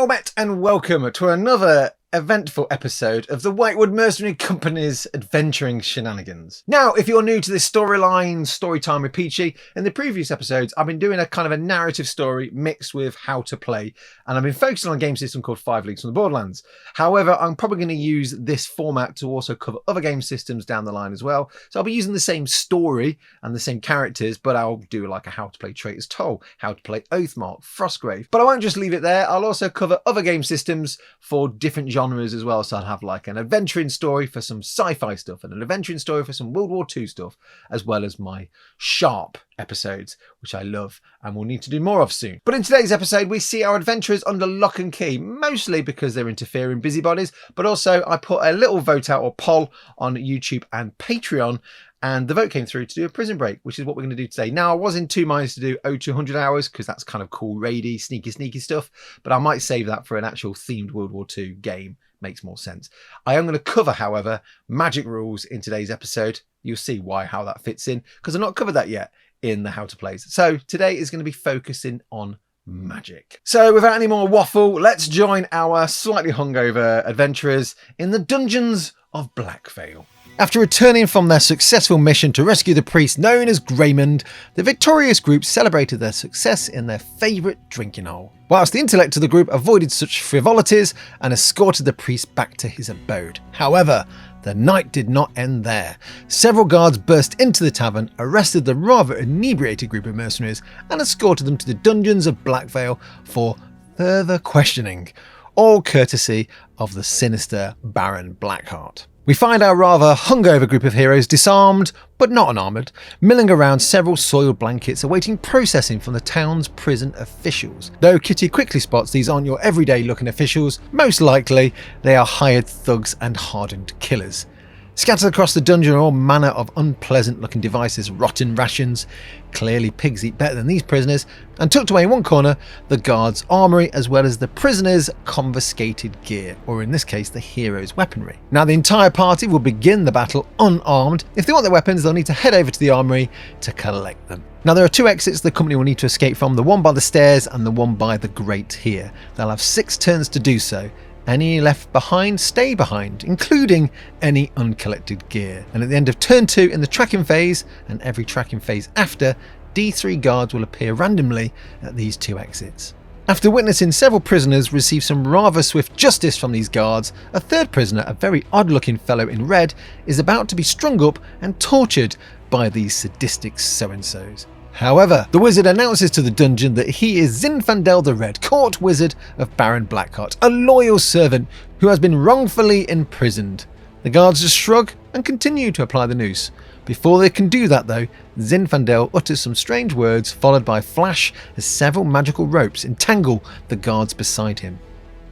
Well met and welcome to another eventful episode of the Whitewood Mercenary Company's adventuring shenanigans. Now, if you're new to this storyline, story time with Peachy, in the previous episodes, I've been doing a kind of a narrative story mixed with how to play, and I've been focusing on a game system called 5 Leagues from the Borderlands. However, I'm probably going to use this format to also cover other game systems down the line as well. So I'll be using the same story and the same characters, but I'll do like a how to play Traitor's Toll, how to play Oathmark, Frostgrave. But I won't just leave it there. I'll also cover other game systems for different genres as well. So I'll have like an adventuring story for some sci-fi stuff and an adventuring story for some World War II stuff, as well as my sharp episodes, which I love and we'll need to do more of soon. But in today's episode, we see our adventurers under lock and key, mostly because they're interfering busybodies, but also I put a little vote out or poll on YouTube and Patreon, and the vote came through to do a prison break, which is what we're going to do today. Now, I was in 2 minds to do 0 to 100 hours because that's kind of cool, raidy, sneaky stuff, but I might save that for an actual themed World War II game. Makes more sense. I am going to cover, however, magic rules in today's episode. You'll see how that fits in, because I've not covered that yet in the how to plays. So today is going to be focusing on magic. So without any more waffle, let's join our slightly hungover adventurers in the dungeons of Blackvale. After returning from their successful mission to rescue the priest known as Greymond, the victorious group celebrated their success in their favourite drinking hole, whilst the intellect of the group avoided such frivolities and escorted the priest back to his abode. However, the night did not end there. Several guards burst into the tavern, arrested the rather inebriated group of mercenaries, and escorted them to the dungeons of Blackvale for further questioning, all courtesy of the sinister Baron Blackheart. We find our rather hungover group of heroes disarmed, but not unarmoured, milling around several soiled blankets awaiting processing from the town's prison officials. Though Kitty quickly spots these aren't your everyday looking officials, most likely they are hired thugs and hardened killers. Scattered across the dungeon are all manner of unpleasant looking devices, rotten rations. Clearly pigs eat better than these prisoners. And tucked away in one corner, the guard's armoury, as well as the prisoners' confiscated gear, or in this case the hero's weaponry. Now the entire party will begin the battle unarmed. If they want their weapons, they'll need to head over to the armoury to collect them. Now there are 2 exits the company will need to escape from, the one by the stairs and the one by the grate here. They'll have 6 turns to do so. Any left behind, stay behind, including any uncollected gear. And at the end of turn 2 in the tracking phase, and every tracking phase after, D3 guards will appear randomly at these 2 exits. After witnessing several prisoners receive some rather swift justice from these guards, a 3rd prisoner, a very odd-looking fellow in red, is about to be strung up and tortured by these sadistic so-and-sos. However, the wizard announces to the dungeon that he is Zinfandel the Red, court wizard of Baron Blackheart, a loyal servant who has been wrongfully imprisoned. The guards just shrug and continue to apply the noose. Before they can do that though, Zinfandel utters some strange words, followed by a flash as several magical ropes entangle the guards beside him.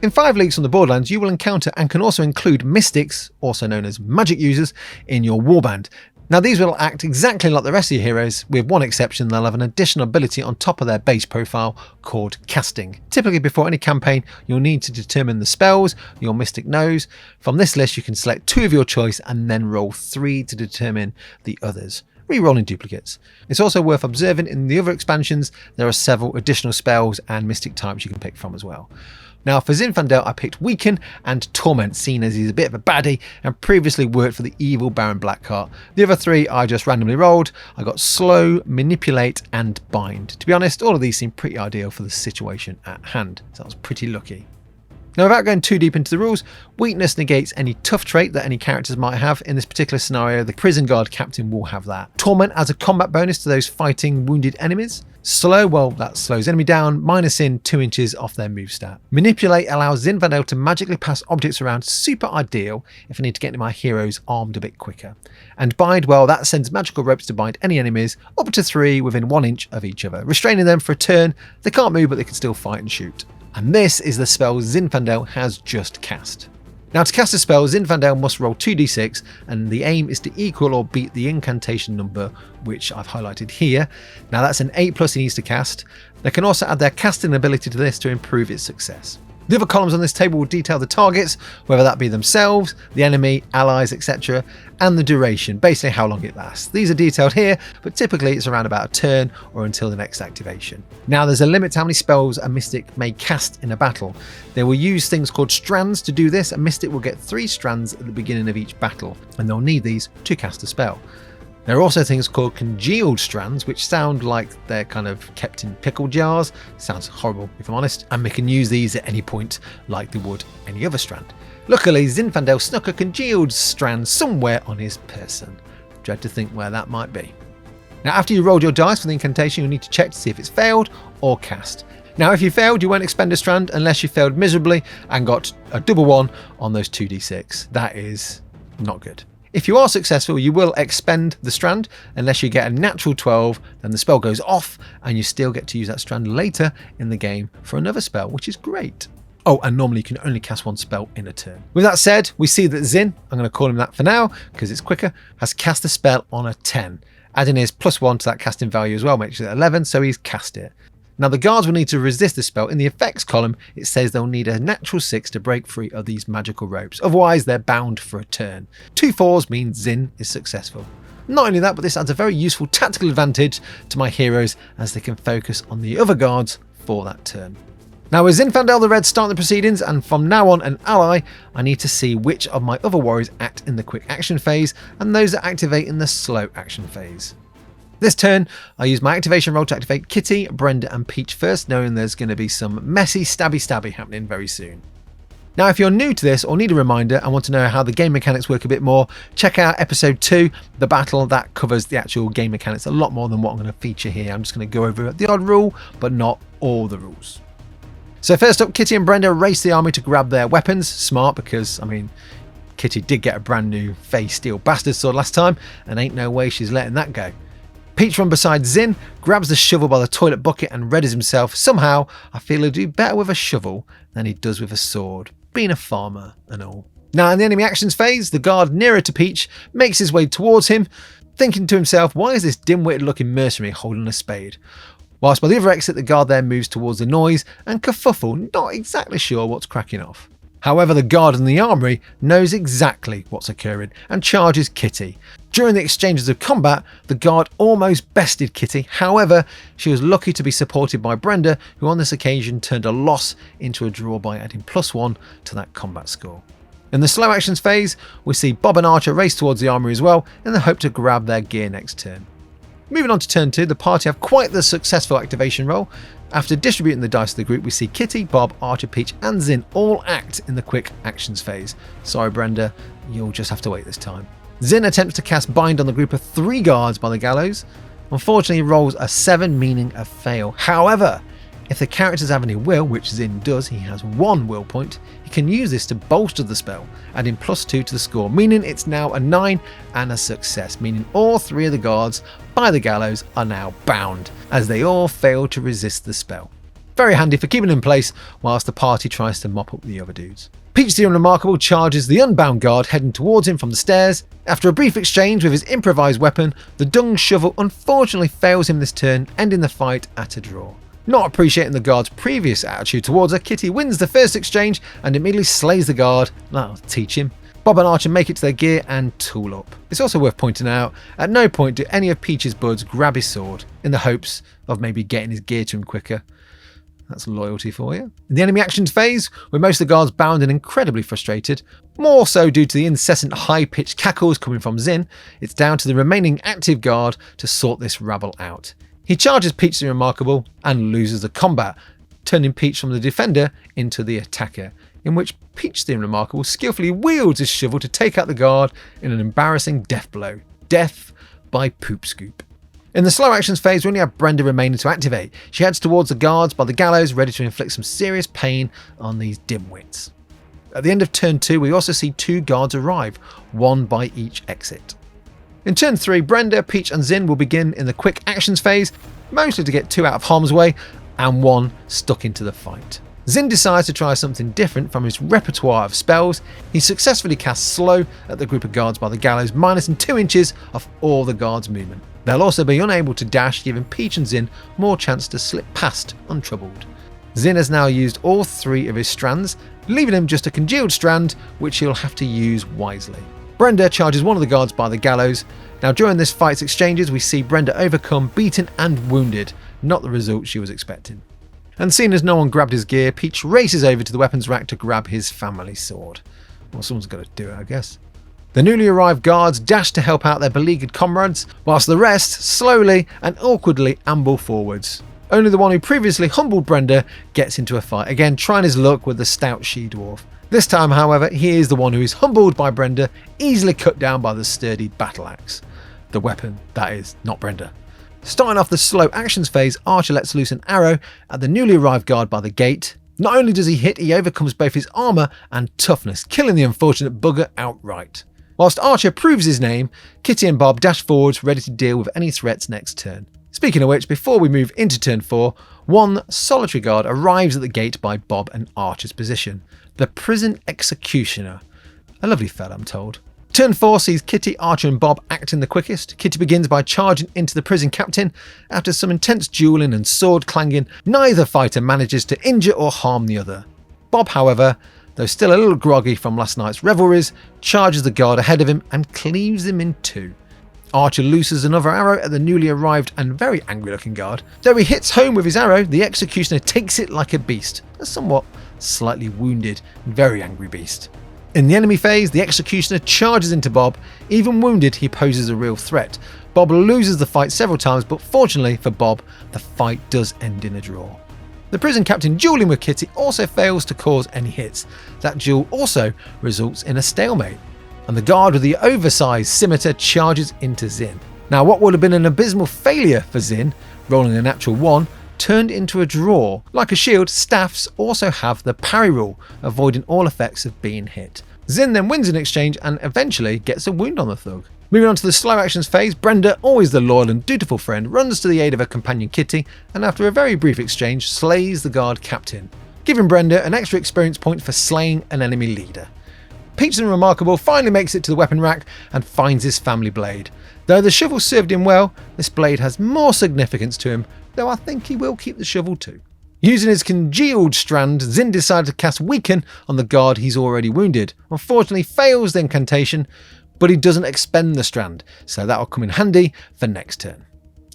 In 5 Leagues from the Borderlands, you will encounter and can also include mystics, also known as magic users, in your warband. Now these will act exactly like the rest of your heroes, with one exception: they'll have an additional ability on top of their base profile called casting. Typically before any campaign, you'll need to determine the spells your mystic knows. From this list you can select 2 of your choice and then roll 3 to determine the others, re-rolling duplicates. It's also worth observing in the other expansions there are several additional spells and mystic types you can pick from as well. Now for Zinfandel I picked Weaken and Torment, seen as he's a bit of a baddie and previously worked for the evil Baron Blackheart. The other 3 I just randomly rolled. I got Slow, Manipulate and Bind. To be honest, all of these seem pretty ideal for the situation at hand, so I was pretty lucky. Now without going too deep into the rules, weakness negates any tough trait that any characters might have. In this particular scenario, the prison guard captain will have that. Torment adds a combat bonus to those fighting wounded enemies. Slow, well, that slows enemy down, -in 2 inches off their move stat. Manipulate allows Zinfandel to magically pass objects around, super ideal if I need to get my heroes armed a bit quicker. And Bind, well, that sends magical ropes to bind any enemies, up to 3 within 1 inch of each other, restraining them for a turn. They can't move, but they can still fight and shoot. And this is the spell Zinfandel has just cast. Now to cast a spell, Zinfandel must roll 2d6 and the aim is to equal or beat the incantation number, which I've highlighted here. Now that's an 8+ he needs to cast. They can also add their casting ability to this to improve its success. The other columns on this table will detail the targets, whether that be themselves, the enemy, allies, etc., and the duration, basically how long it lasts. These are detailed here, but typically it's around about a turn or until the next activation. Now there's a limit to how many spells a Mystic may cast in a battle. They will use things called strands to do this. A Mystic will get 3 strands at the beginning of each battle, and they'll need these to cast a spell. There are also things called congealed strands, which sound like they're kind of kept in pickle jars. Sounds horrible, if I'm honest. And we can use these at any point like they would any other strand. Luckily, Zinfandel snuck a congealed strand somewhere on his person. Dread to think where that might be. Now, after you rolled your dice for the incantation, you'll need to check to see if it's failed or cast. Now, if you failed, you won't expend a strand unless you failed miserably and got a double 1 on those 2d6. That is not good. If you are successful, you will expend the strand. Unless you get a natural 12, then the spell goes off and you still get to use that strand later in the game for another spell, which is great. Oh, and normally you can only cast 1 spell in a turn. With that said, we see that Zin, I'm going to call him that for now because it's quicker, has cast a spell on a 10. Adding his +1 to that casting value as well makes it 11, so he's cast it. Now the guards will need to resist the spell. In the effects column, it says they'll need a natural 6 to break free of these magical ropes. Otherwise, they're bound for a turn. 2 4s means Zin is successful. Not only that, but this adds a very useful tactical advantage to my heroes as they can focus on the other guards for that turn. Now with Zinfandel the Red starting the proceedings, and from now on an ally, I need to see which of my other warriors act in the quick action phase and those that activate in the slow action phase. This turn, I use my activation roll to activate Kitty, Brenda and Peach first, knowing there's going to be some messy stabby happening very soon. Now if you're new to this or need a reminder and want to know how the game mechanics work a bit more, check out episode 2, The Battle. That covers the actual game mechanics a lot more than what I'm going to feature here. I'm just going to go over the odd rule, but not all the rules. So first up, Kitty and Brenda race the army to grab their weapons. Smart because, I mean, Kitty did get a brand new Fey Steel Bastard Sword last time, and ain't no way she's letting that go. Peach from beside Zin, grabs the shovel by the toilet bucket and readies himself. Somehow, I feel he'll do better with a shovel than he does with a sword, being a farmer and all. Now in the enemy actions phase, the guard nearer to Peach makes his way towards him, thinking to himself, why is this dim-witted looking mercenary holding a spade? Whilst by the other exit, the guard there moves towards the noise and kerfuffle, not exactly sure what's cracking off. However, the guard in the armoury knows exactly what's occurring and charges Kitty. During the exchanges of combat, the guard almost bested Kitty. However, she was lucky to be supported by Brenda, who on this occasion turned a loss into a draw by adding +1 to that combat score. In the slow actions phase, we see Bob and Archer race towards the armoury as well in the hope to grab their gear next turn. Moving on to turn 2, the party have quite the successful activation roll. After distributing the dice to the group, we see Kitty, Bob, Archer, Peach and Zin all act in the quick actions phase. Sorry Brenda, you'll just have to wait this time. Zin attempts to cast Bind on the group of 3 guards by the gallows. Unfortunately, he rolls a 7, meaning a fail. However, if the characters have any will, which Zin does, he has 1 will point, he can use this to bolster the spell, adding +2 to the score, meaning it's now a 9 and a success, meaning all 3 of the guards by the gallows are now bound, as they all fail to resist the spell. Very handy for keeping in place whilst the party tries to mop up the other dudes. Peach the Unremarkable charges the unbound guard heading towards him from the stairs. After a brief exchange with his improvised weapon, the dung shovel unfortunately fails him this turn, ending the fight at a draw. Not appreciating the guard's previous attitude towards her, Kitty wins the first exchange and immediately slays the guard. That'll teach him. Bob and Archer make it to their gear and tool up. It's also worth pointing out, at no point do any of Peach's buds grab his sword, in the hopes of maybe getting his gear to him quicker. That's loyalty for you. In the enemy actions phase, with most of the guards bound and incredibly frustrated, more so due to the incessant high-pitched cackles coming from Zin, it's down to the remaining active guard to sort this rabble out. He charges Peach the Remarkable and loses the combat, turning Peach from the defender into the attacker, in which Peach the Remarkable skillfully wields his shovel to take out the guard in an embarrassing death blow. Death by poop scoop. In the slow actions phase, we only have Brenda remaining to activate. She heads towards the guards by the gallows, ready to inflict some serious pain on these dimwits. At the end of turn 2, we also see 2 guards arrive, 1 by each exit. In turn 3, Brenda, Peach and Zin will begin in the quick actions phase, mostly to get 2 out of harm's way and 1 stuck into the fight. Zin decides to try something different from his repertoire of spells. He successfully casts Slow at the group of guards by the gallows, minusing 2 inches of all the guards' movement. They'll also be unable to dash, giving Peach and Zin more chance to slip past untroubled. Zin has now used all 3 of his strands, leaving him just a congealed strand which he'll have to use wisely. Brenda charges one of the guards by the gallows. Now during this fight's exchanges we see Brenda overcome, beaten and wounded, not the result she was expecting. And seeing as no one grabbed his gear, Peach races over to the weapons rack to grab his family sword. Well, someone's got to do it, I guess. The newly arrived guards dash to help out their beleaguered comrades, whilst the rest slowly and awkwardly amble forwards. Only the one who previously humbled Brenda gets into a fight, again trying his luck with the stout she-dwarf. This time, however, he is the one who is humbled by Brenda, easily cut down by the sturdy battle axe. The weapon, that is, not Brenda. Starting off the slow actions phase, Archer lets loose an arrow at the newly arrived guard by the gate. Not only does he hit, he overcomes both his armour and toughness, killing the unfortunate bugger outright. Whilst Archer proves his name, Kitty and Bob dash forwards ready to deal with any threats next turn. Speaking of which, before we move into turn 4, one solitary guard arrives at the gate by Bob and Archer's position. The Prison Executioner. A lovely fella, I'm told. Turn 4 sees Kitty, Archer and Bob acting the quickest. Kitty begins by charging into the prison captain. After some intense duelling and sword clanging, neither fighter manages to injure or harm the other. Bob, however, though still a little groggy from last night's revelries, charges the guard ahead of him and cleaves him in 2. Archer looses another arrow at the newly arrived and very angry looking guard. Though he hits home with his arrow, the executioner takes it like a beast, a somewhat slightly wounded, very angry beast. In the enemy phase, the executioner charges into Bob. Even wounded, he poses a real threat. Bob loses the fight several times, but fortunately for Bob, the fight does end in a draw. The prison captain dueling with Kitty also fails to cause any hits. That duel also results in a stalemate, and the guard with the oversized scimitar charges into Zin. Now what would have been an abysmal failure for Zin, rolling a natural 1, turned into a draw. Like a shield, staffs also have the parry rule, avoiding all effects of being hit. Zin then wins in exchange and eventually gets a wound on the thug. Moving on to the slow actions phase, Brenda, always the loyal and dutiful friend, runs to the aid of her companion Kitty and after a very brief exchange slays the guard captain, giving Brenda an extra experience point for slaying an enemy leader. Peachy the Remarkable finally makes it to the weapon rack and finds his family blade. Though the shovel served him well, this blade has more significance to him, though I think he will keep the shovel too. Using his congealed strand, Zin decides to cast Weaken on the guard he's already wounded. Unfortunately fails the incantation, but he doesn't expend the strand, so that'll come in handy for next turn.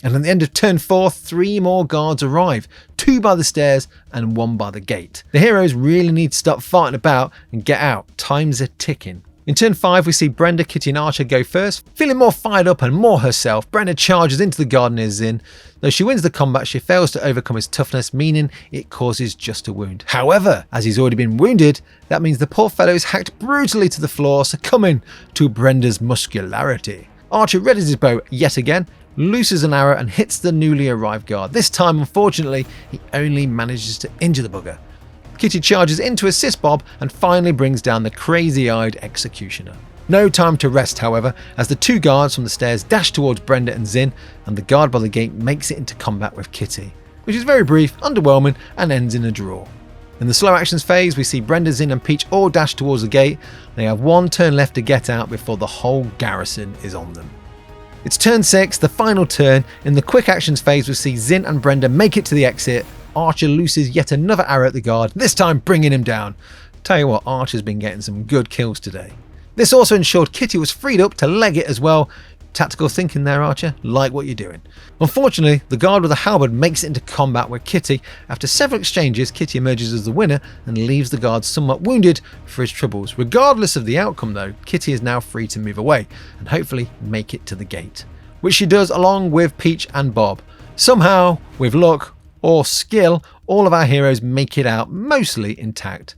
And at the end of turn 4, 3 more guards arrive, 2 by the stairs and 1 by the gate. The heroes really need to stop farting about and get out, time's a ticking. In turn 5 we see Brenda, Kitty and Archer go first. Feeling more fired up and more herself, Brenda charges into the guard near Zin. Though she wins the combat, she fails to overcome his toughness, meaning it causes just a wound. However, as he's already been wounded, that means the poor fellow is hacked brutally to the floor, succumbing to Brenda's muscularity. Archer readies his bow yet again, looses an arrow and hits the newly arrived guard. This time, unfortunately, he only manages to injure the bugger. Kitty charges in to assist Bob and finally brings down the crazy-eyed executioner. No time to rest, however, as the 2 guards from the stairs dash towards Brenda and Zin, and the guard by the gate makes it into combat with Kitty, which is very brief, underwhelming, and ends in a draw. In the slow actions phase, we see Brenda, Zin and Peach all dash towards the gate. They have 1 turn left to get out before the whole garrison is on them. It's turn 6, the final turn. In the quick actions phase, we see Zin and Brenda make it to the exit. Archer looses yet another arrow at the guard, this time bringing him down. Tell you what, Archer's been getting some good kills today. This also ensured Kitty was freed up to leg it as well. Tactical thinking there, Archer, like what you're doing. Unfortunately, the guard with the halberd makes it into combat with Kitty. After several exchanges, Kitty emerges as the winner and leaves the guard somewhat wounded for his troubles. Regardless of the outcome though, Kitty is now free to move away and hopefully make it to the gate, which she does along with Peach and Bob. Somehow, with luck or skill, all of our heroes make it out mostly intact.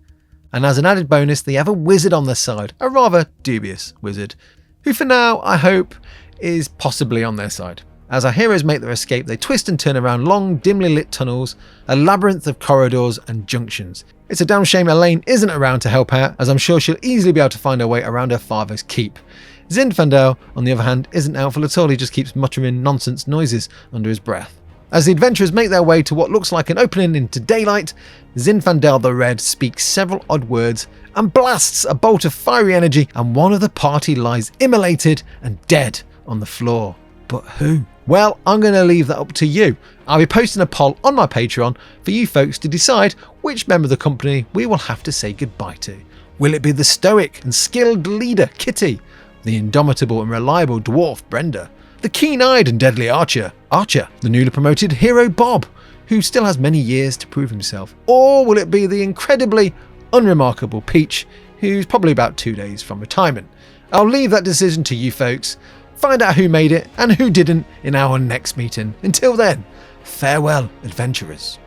And as an added bonus, they have a wizard on their side, a rather dubious wizard, who for now, I hope, is possibly on their side. As our heroes make their escape, they twist and turn around long, dimly lit tunnels, a labyrinth of corridors and junctions. It's a damn shame Elaine isn't around to help out, as I'm sure she'll easily be able to find her way around her father's keep. Zinfandel, on the other hand, isn't helpful at all, he just keeps muttering nonsense noises under his breath. As the adventurers make their way to what looks like an opening into daylight, Zinfandel the Red speaks several odd words and blasts a bolt of fiery energy, and one of the party lies immolated and dead on the floor. But who? Well, I'm going to leave that up to you. I'll be posting a poll on my Patreon for you folks to decide which member of the company we will have to say goodbye to. Will it be the stoic and skilled leader, Kitty? The indomitable and reliable dwarf, Brenda? The keen-eyed and deadly Archer, the newly promoted hero, Bob, who still has many years to prove himself? Or will it be the incredibly unremarkable Peach, who's probably about 2 days from retirement? I'll leave that decision to you folks. Find out who made it and who didn't in our next meeting. Until then, farewell, adventurers.